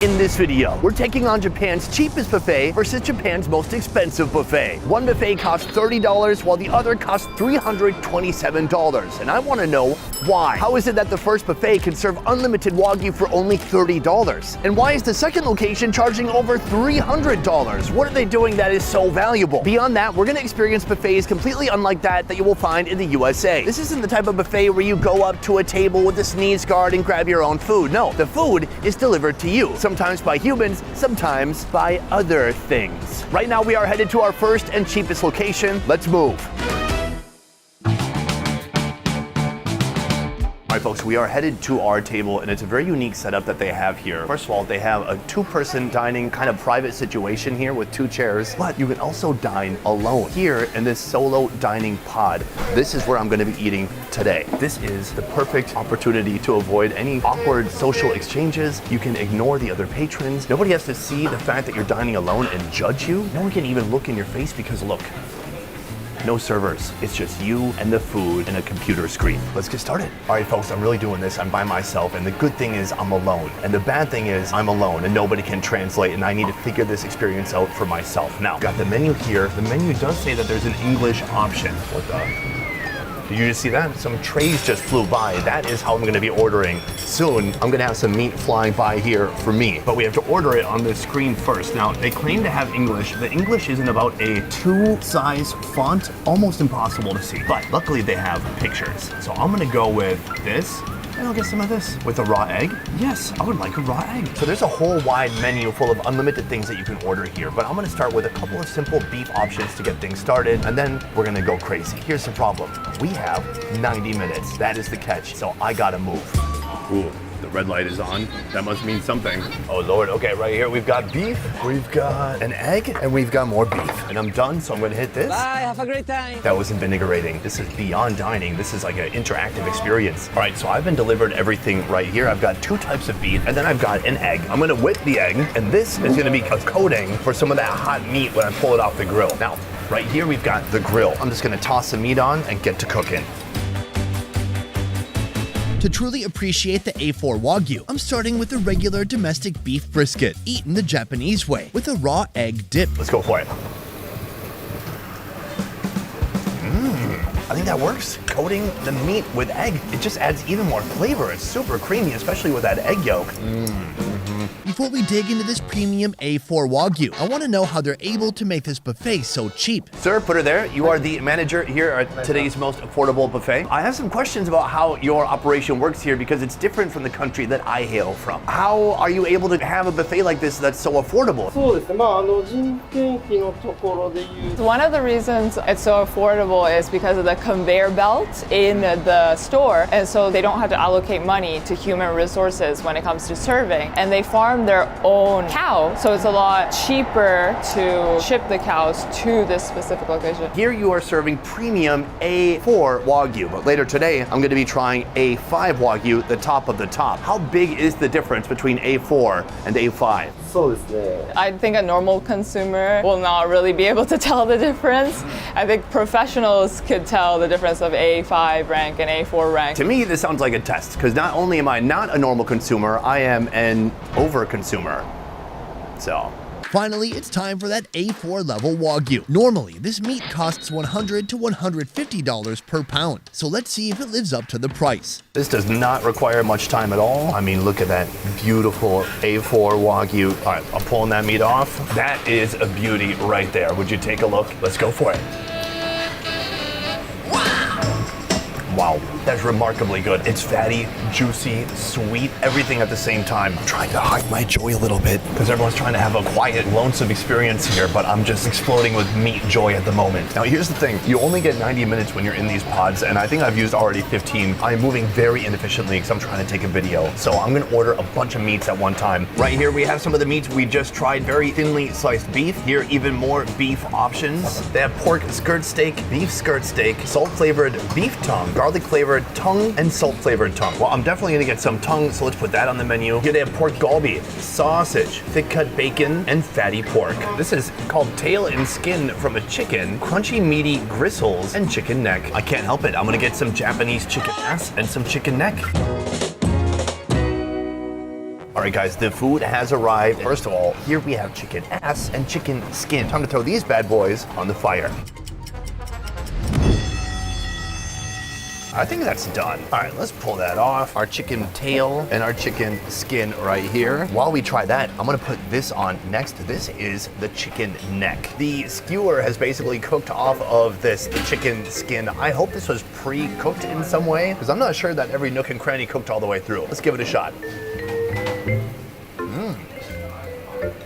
In this video, we're taking on Japan's cheapest buffet versus Japan's most expensive buffet. One buffet costs $30 while the other costs $327. And I want to know why. How is it that the first buffet can serve unlimited Wagyu for only $30? And why is the second location charging over $300? What are they doing that is so valuable? Beyond that, we're going to experience buffets completely unlike that you will find in the USA. This isn't the type of buffet where you go up to a table with a sneeze guard and grab your own food. No, the food is delivered to you. Sometimes by humans, sometimes by other things. Right now we are headed to our first and cheapest location. Let's move. All right, folks, we are headed to our table, and it's a very unique setup that they have here. First of all, they have a two-person dining kind of private situation here with two chairs, but you can also dine alone here in this solo dining pod. This is where I'm going to be eating today. This is the perfect opportunity to avoid any awkward social exchanges. You can ignore the other patrons. Nobody has to see the fact that you're dining alone and judge you. No one can even look in your face because look, no servers. It's just you and the food and a computer screen. Let's get started. All right, folks, I'm really doing this. I'm by myself, and the good thing is I'm alone. And the bad thing is I'm alone and nobody can translate, and I need to figure this experience out for myself. Now, got the menu here. The menu does say that there's an English option. What the? Did you just see that? Some trays just flew by. That is how I'm gonna be ordering. Soon, I'm gonna have some meat flying by here for me, but we have to order it on the screen first. Now, they claim to have English. The English isn't about a 2-size font, almost impossible to see, but luckily they have pictures. So I'm gonna go with this. And I'll get some of this with a raw egg. Yes, I would like a raw egg. So there's a whole wide menu full of unlimited things that you can order here, but I'm gonna start with a couple of simple beef options to get things started, and then we're gonna go crazy. Here's the problem. We have 90 minutes. That is the catch, so I gotta move. Ooh. The red light is on. That must mean something. Oh Lord, okay, right here we've got beef, we've got an egg, and we've got more beef. And I'm done, so I'm gonna hit this. Bye, have a great time. That was invigorating. This is beyond dining. This is like an interactive experience. All right, so I've been delivered everything right here. I've got 2 types of beef, and then I've got an egg. I'm gonna whip the egg, and this is gonna be a coating for some of that hot meat when I pull it off the grill. Now, right here we've got the grill. I'm just gonna toss the meat on and get to cooking. To truly appreciate the A4 Wagyu, I'm starting with a regular domestic beef brisket, eaten the Japanese way, with a raw egg dip. Let's go for it. I think that works. Coating the meat with egg, it just adds even more flavor. It's super creamy, especially with that egg yolk. Before we dig into this premium A4 Wagyu, I want to know how they're able to make this buffet so cheap. Sir, put her there. You are the manager here at today's most affordable buffet. I have some questions about how your operation works here because it's different from the country that I hail from. How are you able to have a buffet like this that's so affordable? One of the reasons it's so affordable is because of the conveyor belt in the store, and so they don't have to allocate money to human resources when it comes to serving, and they farm their own cow, so it's a lot cheaper to ship the cows to this specific location. Here you are serving premium A4 Wagyu, but later today I'm going to be trying A5 Wagyu, the top of the top. How big is the difference between A4 and A5? I think a normal consumer will not really be able to tell the difference. I think professionals could tell the difference of A5 rank and A4 rank. To me, this sounds like a test, because not only am I not a normal consumer, I am an over-consumer. So. Finally, it's time for that A4 level Wagyu. Normally, this meat costs $100 to $150 per pound, so let's see if it lives up to the price. This does not require much time at all. I mean, look at that beautiful A4 Wagyu. All right, I'm pulling that meat off. That is a beauty right there. Would you take a look? Let's go for it. Wow, that's remarkably good. It's fatty, juicy, sweet, everything at the same time. I'm trying to hide my joy a little bit because everyone's trying to have a quiet, lonesome experience here, but I'm just exploding with meat joy at the moment. Now, here's the thing. You only get 90 minutes when you're in these pods, and I think I've used already 15. I'm moving very inefficiently because I'm trying to take a video. So I'm gonna order a bunch of meats at one time. Right here, we have some of the meats we just tried. Very thinly sliced beef. Here, even more beef options. They have pork skirt steak, beef skirt steak, salt-flavored beef tongue, garlic flavored tongue, and salt flavored tongue. Well, I'm definitely gonna get some tongue, so let's put that on the menu. Here they have pork galbi, sausage, thick cut bacon, and fatty pork. This is called tail and skin from a chicken, crunchy meaty gristles, and chicken neck. I can't help it. I'm gonna get some Japanese chicken ass and some chicken neck. All right, guys, the food has arrived. First of all, here we have chicken ass and chicken skin. Time to throw these bad boys on the fire. I think that's done. All right, let's pull that off. Our chicken tail and our chicken skin right here. While we try that, I'm gonna put this on next. This is the chicken neck. The skewer has basically cooked off of the chicken skin. I hope this was pre-cooked in some way, because I'm not sure that every nook and cranny cooked all the way through. Let's give it a shot.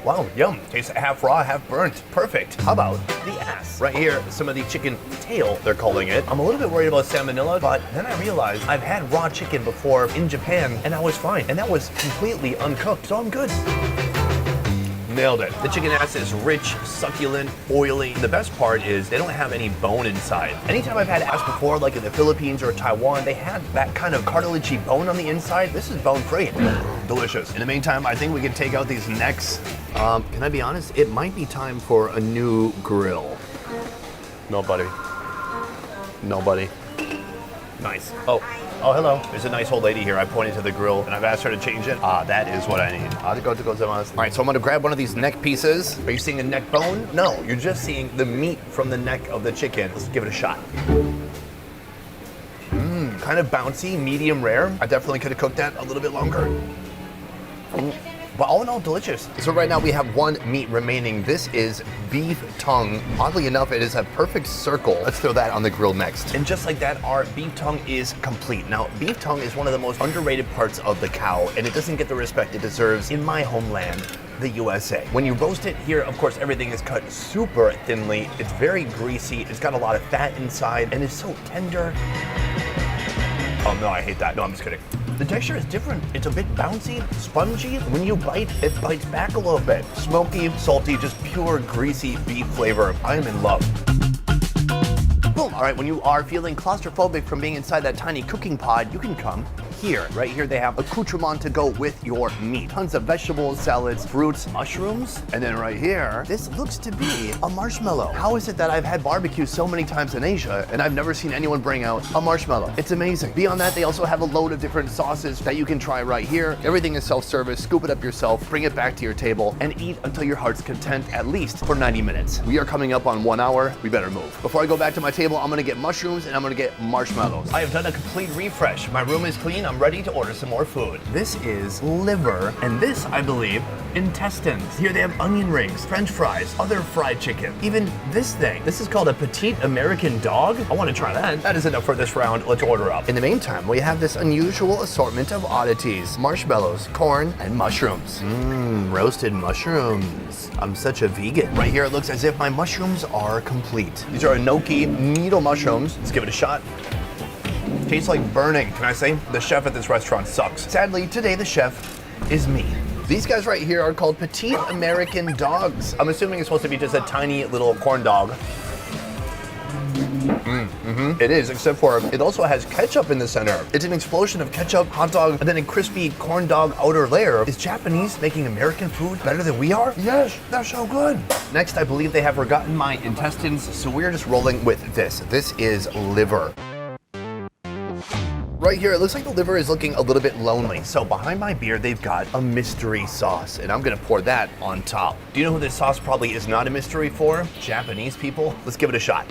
Wow, yum. Tastes half raw, half burnt. Perfect. How about the ass? Right here, some of the chicken tail, they're calling it. I'm a little bit worried about salmonella, but then I realized I've had raw chicken before in Japan, and I was fine. And that was completely uncooked, so I'm good. Nailed it. The chicken ass is rich, succulent, oily. The best part is they don't have any bone inside. Anytime I've had ass before, like in the Philippines or Taiwan, they had that kind of cartilagey bone on the inside. This is bone-free. Delicious. In the meantime, I think we can take out these necks. Can I be honest? It might be time for a new grill. No, buddy. No, buddy. Nice. Oh, hello. There's a nice old lady here. I pointed to the grill and I've asked her to change it. That is what I need. Arigatou gozaimasu. All right, so I'm gonna grab one of these neck pieces. Are you seeing a neck bone? No, you're just seeing the meat from the neck of the chicken. Let's give it a shot. Kind of bouncy, medium rare. I definitely could have cooked that a little bit longer. But all in all, delicious. So right now we have one meat remaining. This is beef tongue. Oddly enough, it is a perfect circle. Let's throw that on the grill next. And just like that, our beef tongue is complete. Now, beef tongue is one of the most underrated parts of the cow, and it doesn't get the respect it deserves in my homeland, the USA. When you roast it here, of course, everything is cut super thinly. It's very greasy. It's got a lot of fat inside, and it's so tender. Oh no, I hate that. No, I'm just kidding. The texture is different. It's a bit bouncy, spongy. When you bite, it bites back a little bit. Smoky, salty, just pure greasy beef flavor. I am in love. Boom. All right, when you are feeling claustrophobic from being inside that tiny cooking pod, you can come here. Right here, they have accoutrement to go with your meat. Tons of vegetables, salads, fruits, mushrooms. And then right here, this looks to be a marshmallow. How is it that I've had barbecue so many times in Asia and I've never seen anyone bring out a marshmallow? It's amazing. Beyond that, they also have a load of different sauces that you can try right here. Everything is self-service. Scoop it up yourself, bring it back to your table, and eat until your heart's content, at least for 90 minutes. We are coming up on 1 hour. We better move. Before I go back to my table, I'm gonna get mushrooms and I'm gonna get marshmallows. I have done a complete refresh. My room is clean. I'm ready to order some more food. This is liver, and this, I believe, intestines. Here they have onion rings, French fries, other fried chicken, even this thing. This is called a petite American dog. I want to try that. That is enough for this round. Let's order up. In the meantime, we have this unusual assortment of oddities: marshmallows, corn, and mushrooms. Roasted mushrooms. I'm such a vegan. Right here, it looks as if my mushrooms are complete. These are enoki needle mushrooms. Let's give it a shot. Tastes like burning. Can I say? The chef at this restaurant sucks. Sadly, today the chef is me. These guys right here are called petite American dogs. I'm assuming it's supposed to be just a tiny little corn dog. It is, except for it also has ketchup in the center. It's an explosion of ketchup, hot dog, and then a crispy corn dog outer layer. Is Japanese making American food better than we are? Yes, they're so good. Next, I believe they have forgotten my intestines, so we're just rolling with this. This is liver. Right here, it looks like the liver is looking a little bit lonely. So behind my beer, they've got a mystery sauce, and I'm gonna pour that on top. Do you know who this sauce probably is not a mystery for? Japanese people. Let's give it a shot.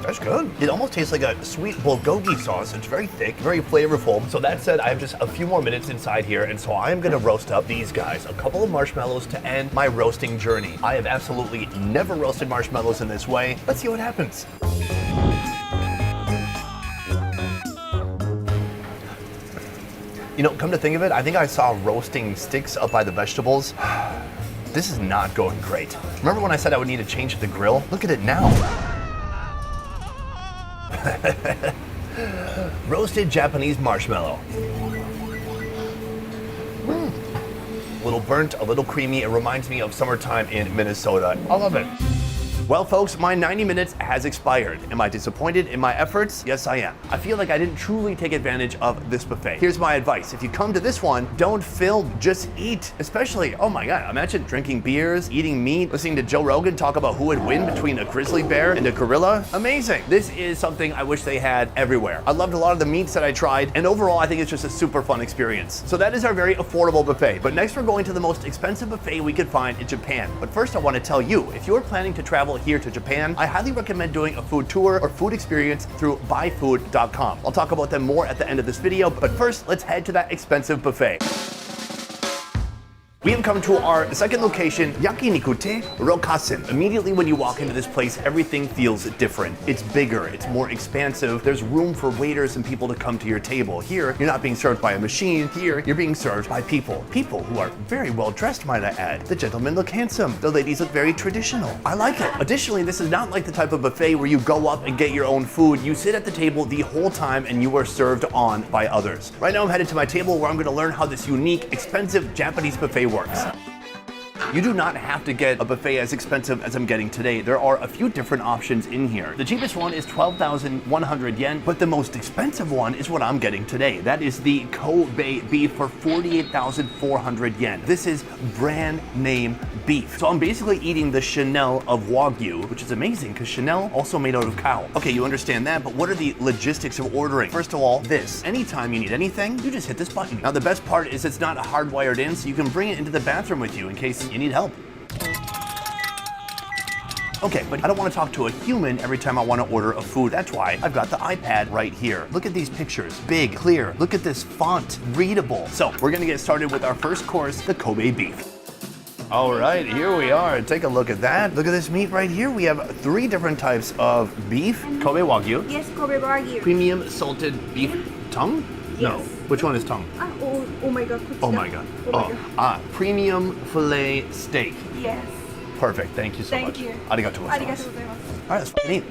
That's good. It almost tastes like a sweet bulgogi sauce. It's very thick, very flavorful. So that said, I have just a few more minutes inside here, and so I'm gonna roast up these guys. A couple of marshmallows to end my roasting journey. I have absolutely never roasted marshmallows in this way. Let's see what happens. You know, come to think of it, I think I saw roasting sticks up by the vegetables. This is not going great. Remember when I said I would need to change the grill? Look at it now. Roasted Japanese marshmallow. A little burnt, a little creamy. It reminds me of summertime in Minnesota. I love it. Well, folks, my 90 minutes has expired. Am I disappointed in my efforts? Yes, I am. I feel like I didn't truly take advantage of this buffet. Here's my advice. If you come to this one, don't film, just eat. Especially, oh my God, imagine drinking beers, eating meat, listening to Joe Rogan talk about who would win between a grizzly bear and a gorilla. Amazing. This is something I wish they had everywhere. I loved a lot of the meats that I tried, and overall, I think it's just a super fun experience. So that is our very affordable buffet. But next, we're going to the most expensive buffet we could find in Japan. But first, I want to tell you, if you're planning to travel here to Japan, I highly recommend doing a food tour or food experience through buyfood.com. I'll talk about them more at the end of this video, but first, let's head to that expensive buffet. We have come to our second location, Yakinikute Rokasen. Immediately when you walk into this place, everything feels different. It's bigger, it's more expansive. There's room for waiters and people to come to your table. Here, you're not being served by a machine. Here, you're being served by people. People who are very well dressed, might I add. The gentlemen look handsome. The ladies look very traditional. I like it. Additionally, this is not like the type of buffet where you go up and get your own food. You sit at the table the whole time and you are served on by others. Right now, I'm headed to my table where I'm going to learn how this unique, expensive Japanese buffet works. You do not have to get a buffet as expensive as I'm getting today. There are a few different options in here. The cheapest one is 12,100 yen, but the most expensive one is what I'm getting today. That is the Kobe beef for 48,400 yen. This is brand name beef. So I'm basically eating the Chanel of Wagyu, which is amazing because Chanel also made out of cow. Okay, you understand that, but what are the logistics of ordering? First of all, this. Anytime you need anything, you just hit this button. Now the best part is it's not hardwired in, so you can bring it into the bathroom with you in case you need help. Okay, but I don't want to talk to a human every time I want to order a food. That's why I've got the iPad right here. Look at these pictures, big, clear. Look at this font, readable. So we're gonna get started with our first course, the Kobe beef. All right, here we are. Take a look at that. Look at this meat right here. We have 3 different types of beef. Kobe Wagyu. Yes, Kobe Wagyu. Premium salted beef tongue? No. Yes. Which one is tongue? Oh my god. Oh my God. Premium filet steak. Yes. Perfect. Thank you so much. Thank you. Arigatou gozaimasu. ありがとうございます。 All right, let's fucking eat.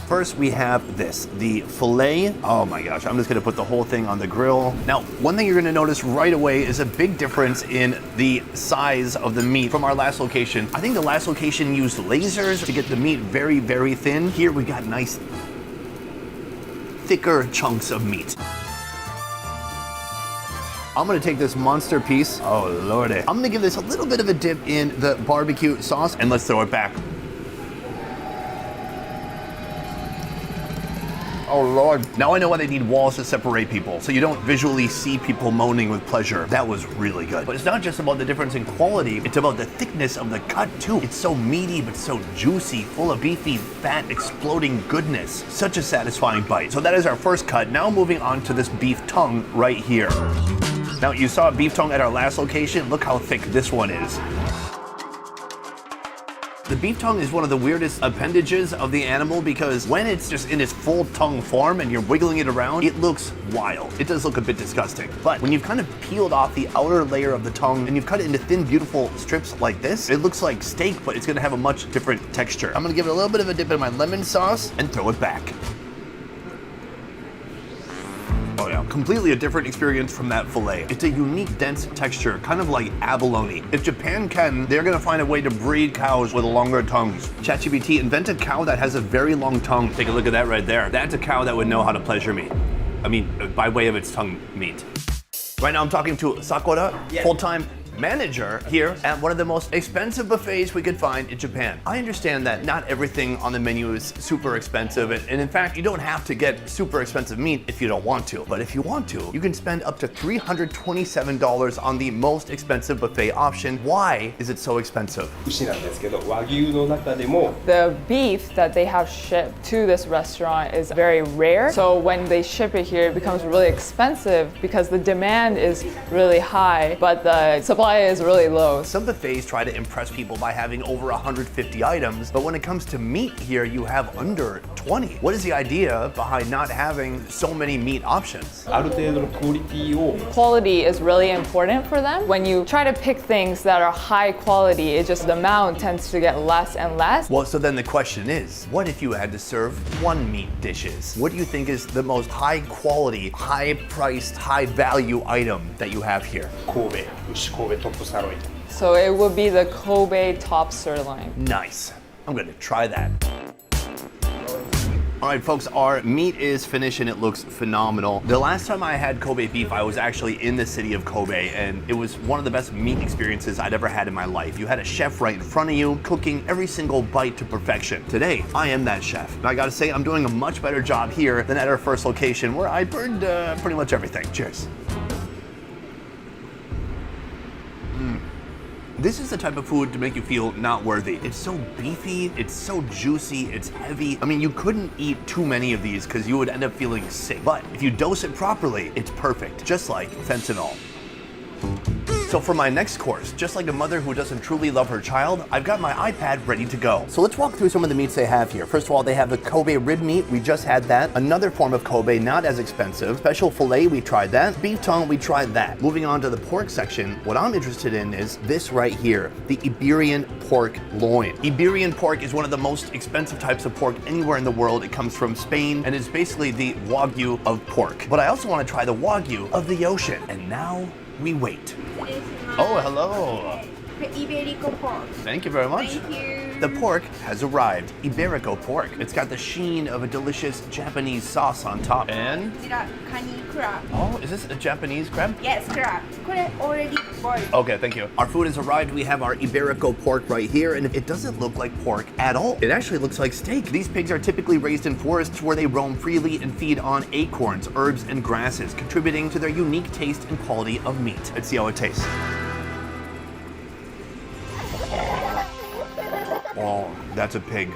First, we have this, the filet. Oh my gosh, I'm just gonna put the whole thing on the grill. Now, one thing you're gonna notice right away is a big difference in the size of the meat from our last location. I think the last location used lasers to get the meat very, very thin. Here we got nice, thicker chunks of meat. I'm gonna take this monster piece. Oh lordy. I'm gonna give this a little bit of a dip in the barbecue sauce and let's throw it back. Oh Lord. Now I know why they need walls to separate people, so you don't visually see people moaning with pleasure. That was really good. But it's not just about the difference in quality, it's about the thickness of the cut too. It's so meaty, but so juicy, full of beefy, fat, exploding goodness. Such a satisfying bite. So that is our first cut. Now moving on to this beef tongue right here. Now you saw a beef tongue at our last location. Look how thick this one is. The beef tongue is one of the weirdest appendages of the animal because when it's just in its full tongue form and you're wiggling it around, it looks wild. It does look a bit disgusting. But when you've kind of peeled off the outer layer of the tongue and you've cut it into thin, beautiful strips like this, it looks like steak, but it's gonna have a much different texture. I'm gonna give it a little bit of a dip in my lemon sauce and throw it back. Oh yeah, completely a different experience from that filet. It's a unique, dense texture, kind of like abalone. If Japan can, they're gonna find a way to breed cows with longer tongues. ChatGPT, invent a cow that has a very long tongue. Take a look at that right there. That's a cow that would know how to pleasure me. I mean, by way of its tongue meat. Right now I'm talking to Sakura, full-time manager here at one of the most expensive buffets we could find in Japan. I understand that not everything on the menu is super expensive, and in fact, you don't have to get super expensive meat if you don't want to. But if you want to, you can spend up to $327 on the most expensive buffet option. Why is it so expensive? 牛なんですけど、和牛の中でも The beef that they have shipped to this restaurant is very rare. So when they ship it here, it becomes really expensive because the demand is really high, but the supply is really low. Some buffets try to impress people by having over 150 items, but when it comes to meat here, you have under 20. What is the idea behind not having so many meat options? ある程度のクオリティを Quality is really important for them. When you try to pick things that are high quality, it just the amount tends to get less and less. Well, so then the question is, what if you had to serve one meat dishes? What do you think is the most high quality, high priced, high value item that you have here? 神戸牛神戸トップサーロイン So it would be the Kobe top sirloin. Nice. I'm gonna try that. All right, folks, our meat is finished and it looks phenomenal. The last time I had Kobe beef, I was actually in the city of Kobe, and it was one of the best meat experiences I'd ever had in my life. You had a chef right in front of you, cooking every single bite to perfection. Today, I am that chef. And I gotta say, I'm doing a much better job here than at our first location, where I burned pretty much everything. Cheers. This is the type of food to make you feel not worthy. It's so beefy, it's so juicy, it's heavy. I mean, you couldn't eat too many of these because you would end up feeling sick. But if you dose it properly, it's perfect, just like fentanyl. So for my next course, just like a mother who doesn't truly love her child, I've got my iPad ready to go. So let's walk through some of the meats they have here. First of all, they have the Kobe rib meat. We just had that. Another form of Kobe, not as expensive. Special filet, we tried that. Beef tongue, we tried that. Moving on to the pork section, what I'm interested in is this right here, the Iberian pork loin. Iberian pork is one of the most expensive types of pork anywhere in the world. It comes from Spain and is basically the Wagyu of pork. But I also want to try the Wagyu of the ocean. And now we wait. Oh, hello. Iberico pork. Thank you very much. Thank you. The pork has arrived. Iberico pork. It's got the sheen of a delicious Japanese sauce on top. And, こちらカニクラブ。 oh, is this a Japanese crab? Yes, crab. これ already boiled. Okay, thank you. Our food has arrived. We have our Iberico pork right here, and it doesn't look like pork at all. It actually looks like steak. These pigs are typically raised in forests where they roam freely and feed on acorns, herbs, and grasses, contributing to their unique taste and quality of meat. Let's see how it tastes. Oh, that's a pig.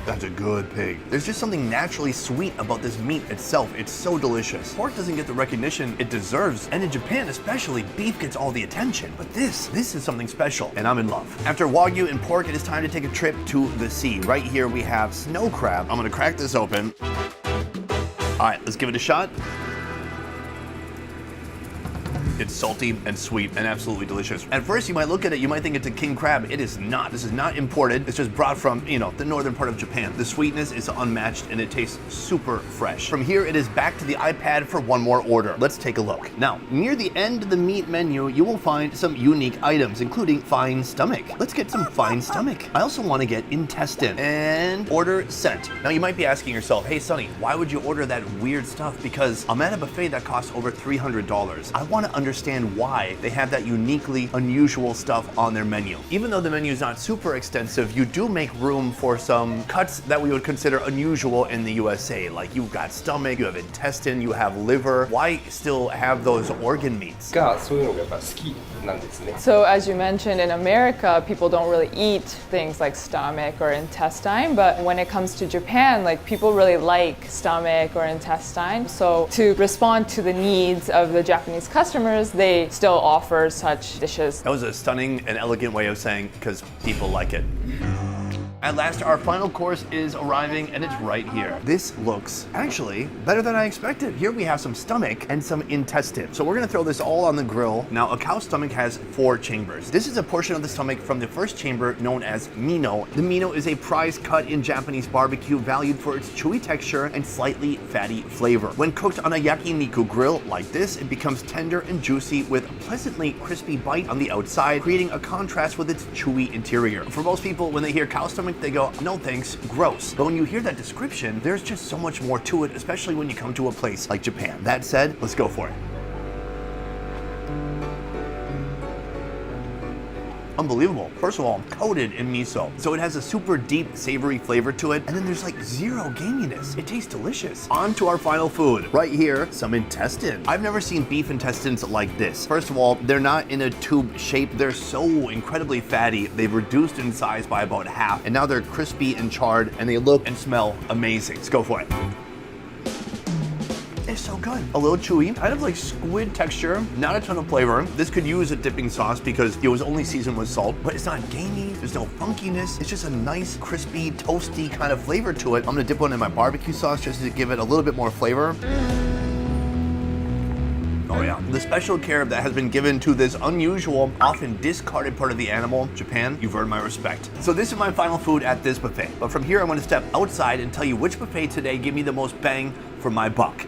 That's a good pig. There's just something naturally sweet about this meat itself. It's so delicious. Pork doesn't get the recognition it deserves, and in Japan especially, beef gets all the attention. But this is something special, and I'm in love. After Wagyu and pork, it is time to take a trip to the sea. Right here we have snow crab. I'm gonna crack this open. All right, let's give it a shot. It's salty and sweet and absolutely delicious. At first, you might look at it, you might think it's a king crab. It is not. This is not imported. It's just brought from, the northern part of Japan. The sweetness is unmatched and it tastes super fresh. From here, it is back to the iPad for one more order. Let's take a look. Now, near the end of the meat menu, you will find some unique items, including fine stomach. Let's get some fine stomach. I also want to get intestine and order sent. Now, you might be asking yourself, hey, Sonny, why would you order that weird stuff? Because I'm at a buffet that costs over $300. I want to understand why they have that uniquely unusual stuff on their menu. Even though the menu is not super extensive, you do make room for some cuts that we would consider unusual in the USA. Like you've got stomach, you have intestine, you have liver. Why still have those organ meats? がそういうのがやっぱ好きなんですね。 So as you mentioned, in America, people don't really eat things like stomach or intestine, but when it comes to Japan, like people really like stomach or intestine. So to respond to the needs of the Japanese customers, they still offer such dishes. That was a stunning and elegant way of saying because people like it. At last, our final course is arriving and it's right here. This looks actually better than I expected. Here we have some stomach and some intestine. So we're gonna throw this all on the grill. Now, a cow's stomach has 4 chambers. This is a portion of the stomach from the first chamber known as mino. The mino is a prized cut in Japanese barbecue valued for its chewy texture and slightly fatty flavor. When cooked on a yakiniku grill like this, it becomes tender and juicy with a pleasantly crispy bite on the outside, creating a contrast with its chewy interior. For most people, when they hear cow stomach, they go, no thanks, gross. But when you hear that description, there's just so much more to it, especially when you come to a place like Japan. That said, let's go for it. Unbelievable. First of all, coated in miso. So it has a super deep, savory flavor to it, and then there's like zero gaminess. It tastes delicious. On to our final food. Right here, some intestine. I've never seen beef intestines like this. First of all, they're not in a tube shape. They're so incredibly fatty. They've reduced in size by about half, and now they're crispy and charred, and they look and smell amazing. Let's go for it. It's so good. A little chewy, kind of like squid texture, not a ton of flavor. This could use a dipping sauce because it was only seasoned with salt, but it's not gamey, there's no funkiness. It's just a nice, crispy, toasty kind of flavor to it. I'm gonna dip one in my barbecue sauce just to give it a little bit more flavor. Oh yeah. The special care that has been given to this unusual, often discarded part of the animal, Japan, you've earned my respect. So this is my final food at this buffet. But from here, I'm gonna step outside and tell you which buffet today gave me the most bang for my buck.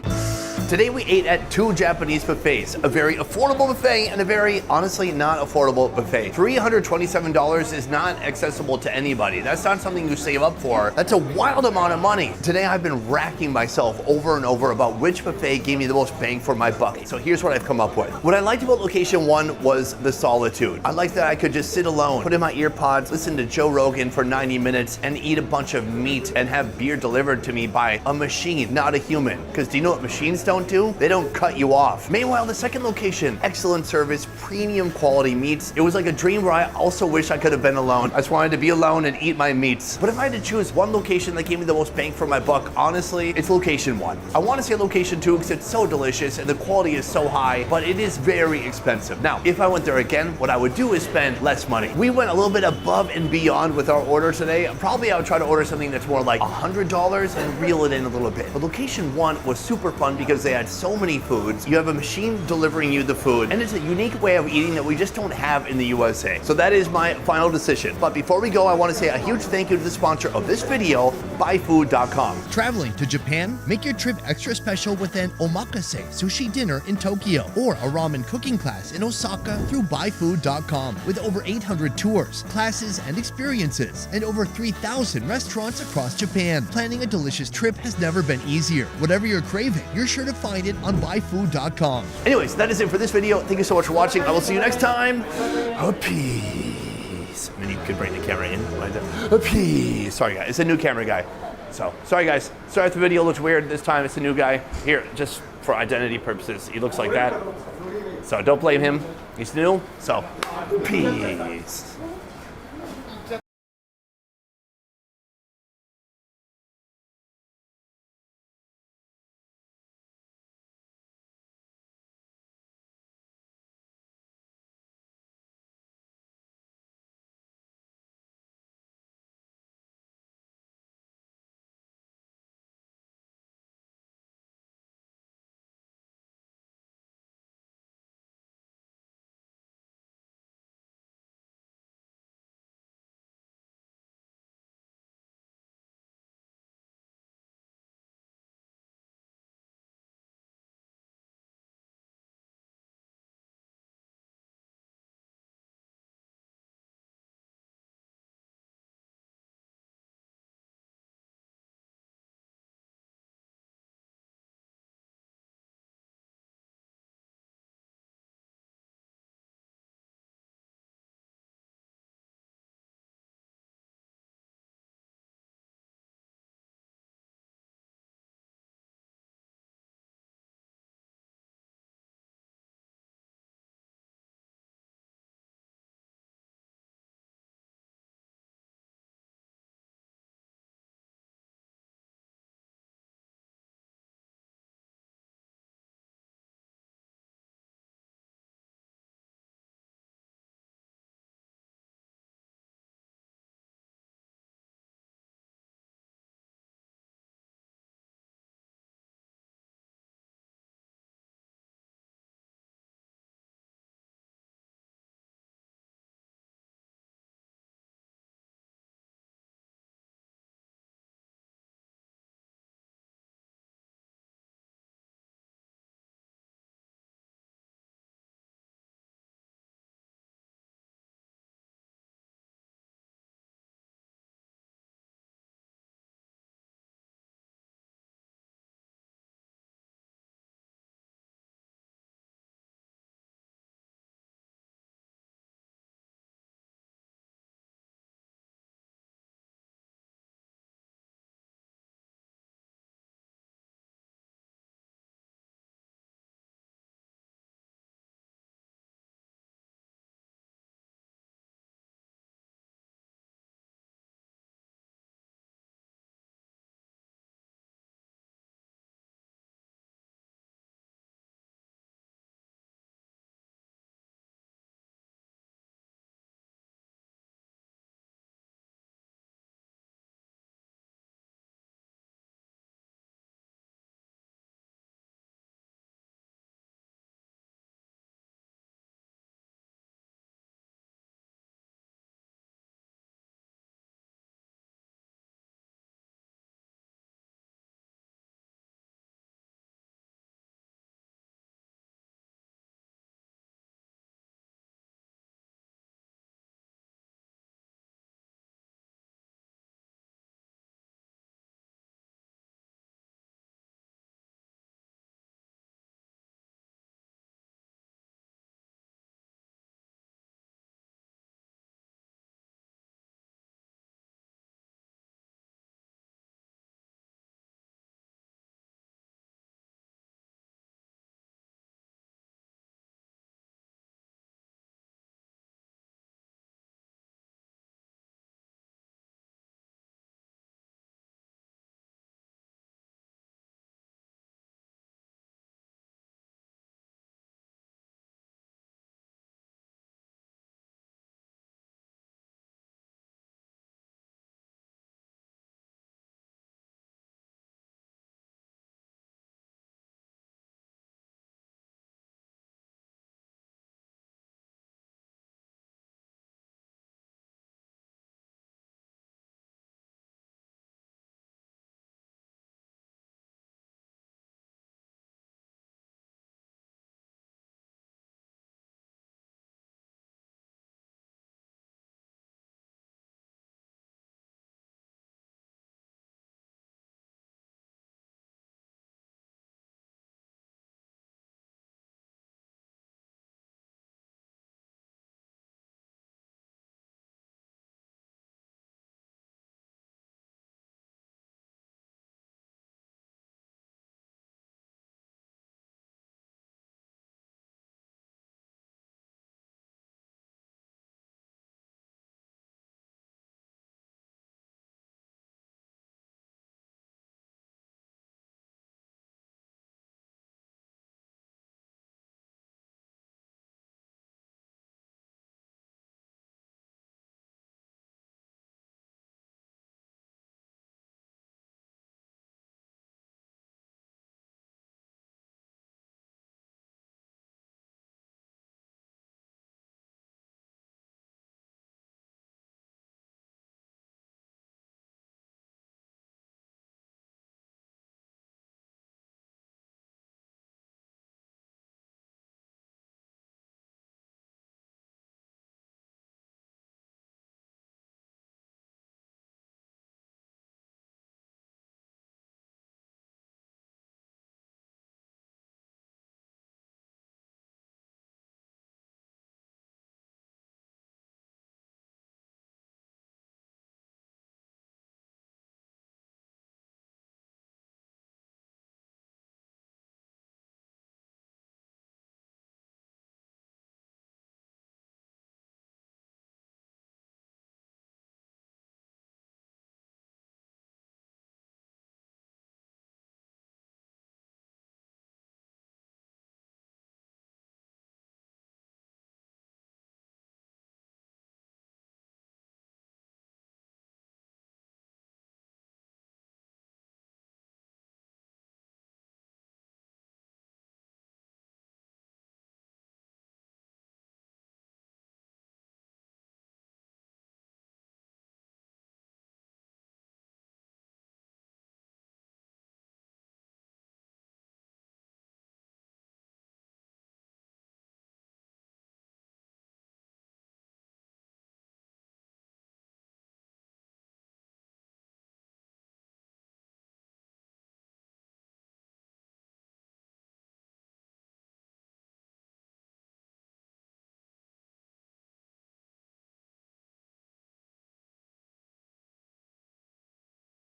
Today we ate at two Japanese buffets, a very affordable buffet and a very, honestly, not affordable buffet. $327 is not accessible to anybody. That's not something you save up for. That's a wild amount of money. Today I've been racking myself over and over about which buffet gave me the most bang for my buck. So here's what I've come up with. What I liked about location 1 was the solitude. I liked that I could just sit alone, put in my ear pods, listen to Joe Rogan for 90 minutes and eat a bunch of meat and have beer delivered to me by a machine, not a human. Because do you know what machines don't do? They don't cut you off. Meanwhile, the second location, excellent service, premium quality meats. It was like a dream where I also wish I could have been alone. I just wanted to be alone and eat my meats. But if I had to choose one location that gave me the most bang for my buck, honestly, it's location 1. I want to say location 2 because it's so delicious and the quality is so high, but it is very expensive. Now, if I went there again, what I would do is spend less money. We went a little bit above and beyond with our order today. Probably I would try to order something that's more like $100 and reel it in a little bit. But location 1 was super fun because they had so many foods. You have a machine delivering you the food, and it's a unique way of eating that we just don't have in the USA. So that is my final decision. But before we go, I want to say a huge thank you to the sponsor of this video, buyfood.com. Traveling to Japan? Make your trip extra special with an omakase sushi dinner in Tokyo or a ramen cooking class in Osaka through buyfood.com. With over 800 tours, classes, and experiences, and over 3,000 restaurants across Japan. Planning a delicious trip has never been easier. Whatever you're craving, you're sure to find it on buyfood.com. Anyways, that is it for this video. Thank you so much for watching. I will see you next time. Peace. I mean, you could bring the camera in like that. Peace. Sorry, guys. It's a new camera guy. So, sorry, guys. Sorry if the video looks weird this time. It's a new guy. Here, just for identity purposes, he looks like that. So, don't blame him. He's new. So, peace.